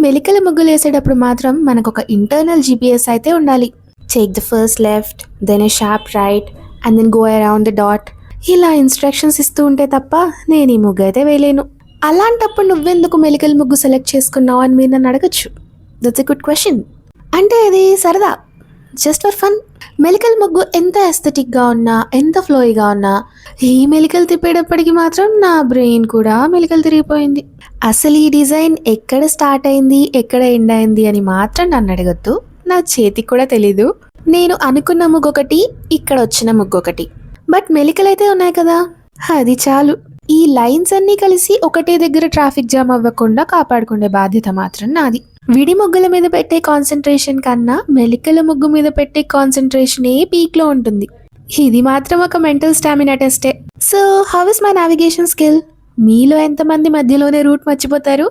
మెలికల ముగ్గులు వేసేటప్పుడు మాత్రం మనకు ఒక ఇంటర్నల్ జీపీఎస్ అయితే ఉండాలి. Take the first left, then a sharp right and then go around the dot. ఇలా ఇన్స్ట్రక్షన్స్ ఇస్తూ ఉంటే తప్ప నేను ఈ ముగ్గు అయితే వేయలేను. అలాంటప్పుడు నువ్వెందుకు మెలికల ముగ్గు సెలెక్ట్ చేసుకున్నావు అని మీరు నన్ను అడగచ్చు. That's a good question. అంటే అది సరదా, జస్ట్ ఫర్ ఫన్. మెలికల ముగ్గు ఎంత ఎస్థెటిక్గా ఉన్నా, ఎంత ఫ్లోయిగా ఉన్నా, ఈ మెలికలు తిప్పేటప్పటికి మాత్రం నా బ్రెయిన్ కూడా మెలికలు తిరిగిపోయింది. అసలు ఈ డిజైన్ ఎక్కడ స్టార్ట్ అయింది, ఎక్కడ ఎండ్ అయింది అని మాత్రం నన్ను అడగద్దు. నా చేతికి కూడా తెలీదు. నేను అనుకున్న ముగ్గు ఒకటి, ఇక్కడ వచ్చిన ముగ్గు ఒకటి. బట్ మెలికలైతే ఉన్నాయి కదా, అది చాలు. ఈ లైన్స్ అన్నీ కలిసి ఒకటే దగ్గర ట్రాఫిక్ జామ్ అవ్వకుండా కాపాడుకునే బాధ్యత మాత్రం నాది. విడి ముగ్గుల మీద పెట్టే కాన్సన్ట్రేషన్ కన్నా మెలికల ముగ్గు మీద పెట్టే కాన్సన్ట్రేషనే పీక్లో ఉంటుంది. ఇది మాత్రం ఒక మెంటల్ స్టామినా టెస్టే. So how is my navigation skill? మీలో ఎంతమంది మధ్యలోనే రూట్ మర్చిపోతారు?